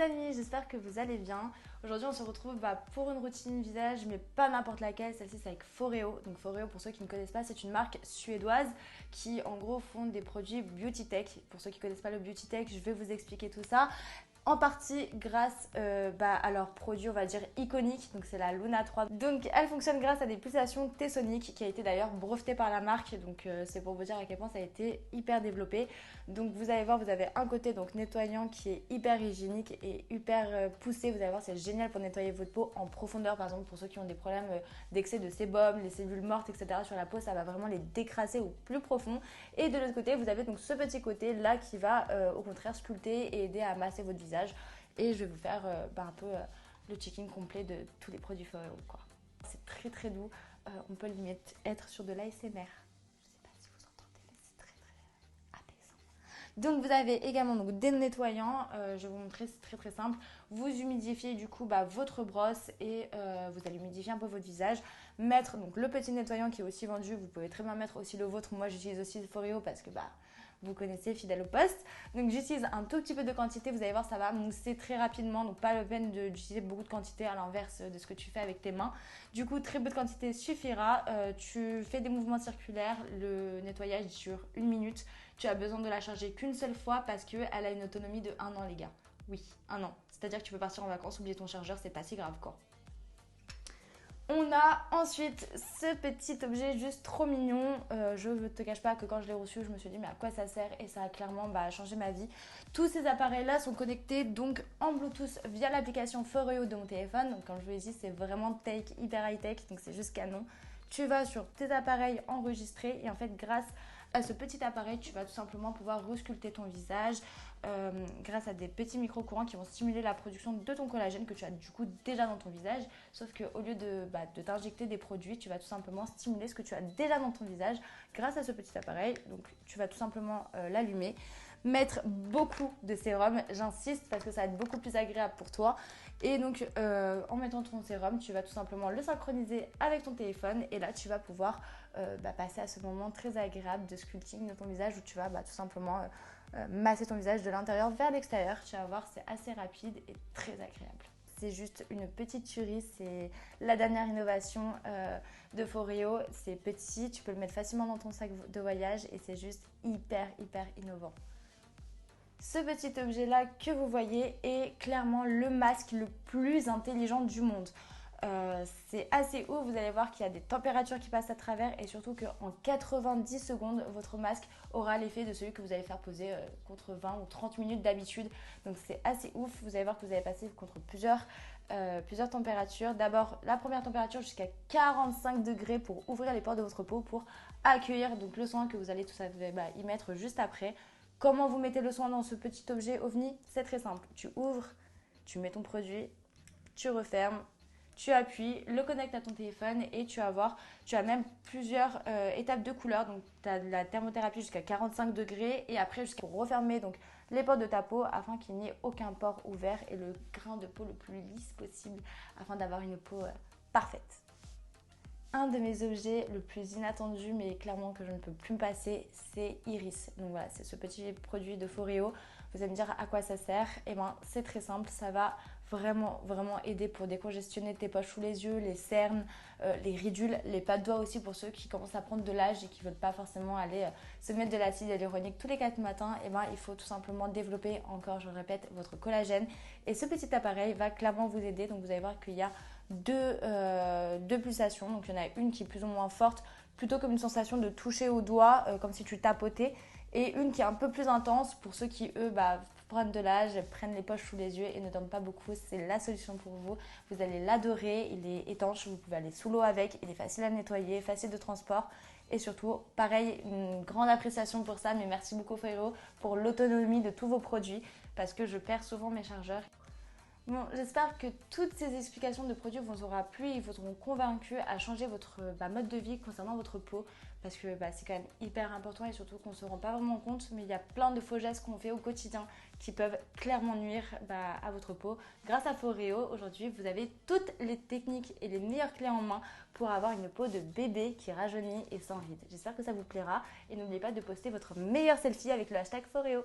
amis, j'espère que vous allez bien. Aujourd'hui on se retrouve pour une routine visage, mais pas n'importe laquelle. Celle-ci c'est avec Foreo. Donc Foreo, pour ceux qui ne connaissent pas, c'est une marque suédoise qui en gros font des produits beauty tech. Pour ceux qui ne connaissent pas le beauty tech, je vais vous expliquer tout ça. En partie grâce à leur produit, on va dire, iconique, donc c'est la Luna 3. Donc elle fonctionne grâce à des pulsations T-Sonic qui a été d'ailleurs brevetée par la marque, donc c'est pour vous dire à quel point ça a été hyper développé. Donc vous allez voir, vous avez un côté donc nettoyant qui est hyper hygiénique et hyper poussé. Vous allez voir, c'est génial pour nettoyer votre peau en profondeur, par exemple pour ceux qui ont des problèmes d'excès de sébum, les cellules mortes, etc. sur la peau, ça va vraiment les décrasser au plus profond. Et de l'autre côté, vous avez donc ce petit côté là qui va au contraire sculpter et aider à masser votre visage. Et je vais vous faire un peu le checking complet de tous les produits Foreo, quoi. C'est très très doux, on peut limite être sur de l'ASMR. Je ne sais pas si vous entendez, mais c'est très très apaisant. Donc vous avez également donc, des nettoyants, je vais vous montrer, c'est très très simple. Vous humidifiez du coup votre brosse et vous allez humidifier un peu votre visage. Mettre donc le petit nettoyant qui est aussi vendu, vous pouvez très bien mettre aussi le vôtre. Moi j'utilise aussi le Foreo parce que vous connaissez, fidèle au poste. Donc j'utilise un tout petit peu de quantité, vous allez voir ça va mousser très rapidement, donc pas la peine d'utiliser beaucoup de quantité à l'inverse de ce que tu fais avec tes mains. Du coup très peu de quantité suffira, tu fais des mouvements circulaires, le nettoyage dure 1 minute, tu as besoin de la charger qu'une seule fois parce qu'elle a une autonomie de 1 an les gars. Oui, 1 an, c'est à dire que tu peux partir en vacances, oublier ton chargeur, c'est pas si grave quoi. On a ensuite ce petit objet juste trop mignon. Je ne te cache pas que quand je l'ai reçu, je me suis dit mais à quoi ça sert, et ça a clairement changé ma vie. Tous ces appareils-là sont connectés donc en Bluetooth via l'application Foreo de mon téléphone. Donc comme je vous l'ai dit, c'est vraiment tech, hyper high-tech, donc c'est juste canon. Tu vas sur tes appareils enregistrés et en fait grâce à ce petit appareil, tu vas tout simplement pouvoir resculpter ton visage grâce à des petits micro-courants qui vont stimuler la production de ton collagène que tu as du coup déjà dans ton visage. Sauf qu'au lieu de t'injecter des produits, tu vas tout simplement stimuler ce que tu as déjà dans ton visage grâce à ce petit appareil. Donc tu vas tout simplement l'allumer. Mettre beaucoup de sérum, j'insiste parce que ça va être beaucoup plus agréable pour toi. Et donc en mettant ton sérum, tu vas tout simplement le synchroniser avec ton téléphone et là tu vas pouvoir passer à ce moment très agréable de sculpting de ton visage où tu vas tout simplement masser ton visage de l'intérieur vers l'extérieur. Tu vas voir, c'est assez rapide et très agréable. C'est juste une petite tuerie, c'est la dernière innovation de Foreo. C'est petit, tu peux le mettre facilement dans ton sac de voyage et c'est juste hyper innovant. Ce petit objet là que vous voyez est clairement le masque le plus intelligent du monde. C'est assez haut, vous allez voir qu'il y a des températures qui passent à travers et surtout qu'en 90 secondes, votre masque aura l'effet de celui que vous allez faire poser contre 20 ou 30 minutes d'habitude. Donc c'est assez ouf, vous allez voir que vous allez passer contre plusieurs températures. D'abord la première température jusqu'à 45 degrés pour ouvrir les pores de votre peau pour accueillir donc le soin que vous allez tout ça y mettre juste après. Comment vous mettez le soin dans ce petit objet OVNI? C'est très simple, tu ouvres, tu mets ton produit, tu refermes, tu appuies, le connectes à ton téléphone et tu vas voir, tu as même plusieurs étapes de couleur. Donc tu as de la thermothérapie jusqu'à 45 degrés et après jusqu'à refermer donc, les pores de ta peau afin qu'il n'y ait aucun pore ouvert et le grain de peau le plus lisse possible afin d'avoir une peau parfaite. Un de mes objets le plus inattendu mais clairement que je ne peux plus me passer, c'est Iris. Donc voilà, c'est ce petit produit de Foreo. Vous allez me dire à quoi ça sert? Et c'est très simple, ça va vraiment aider pour décongestionner tes poches sous les yeux, les cernes, les ridules, les pas de doigts aussi pour ceux qui commencent à prendre de l'âge et qui ne veulent pas forcément aller se mettre de l'acide hyaluronique tous les 4 matins. Et il faut tout simplement développer encore, je le répète, votre collagène. Et ce petit appareil va clairement vous aider. Donc vous allez voir qu'il y a deux pulsations. Donc il y en a une qui est plus ou moins forte, plutôt comme une sensation de toucher au doigt, comme si tu tapotais. Et une qui est un peu plus intense pour ceux qui, eux, prennent de l'âge, prennent les poches sous les yeux et ne dorment pas beaucoup. C'est la solution pour vous. Vous allez l'adorer. Il est étanche, vous pouvez aller sous l'eau avec. Il est facile à nettoyer, facile de transport. Et surtout, pareil, une grande appréciation pour ça. Mais merci beaucoup Foreo pour l'autonomie de tous vos produits parce que je perds souvent mes chargeurs. Bon, j'espère que toutes ces explications de produits vous auront plu et vous auront convaincu à changer votre mode de vie concernant votre peau parce que c'est quand même hyper important et surtout qu'on ne se rend pas vraiment compte, mais il y a plein de faux gestes qu'on fait au quotidien qui peuvent clairement nuire à votre peau. Grâce à Foreo, aujourd'hui, vous avez toutes les techniques et les meilleures clés en main pour avoir une peau de bébé qui rajeunit et sans rides. J'espère que ça vous plaira et n'oubliez pas de poster votre meilleur selfie avec le hashtag Foreo.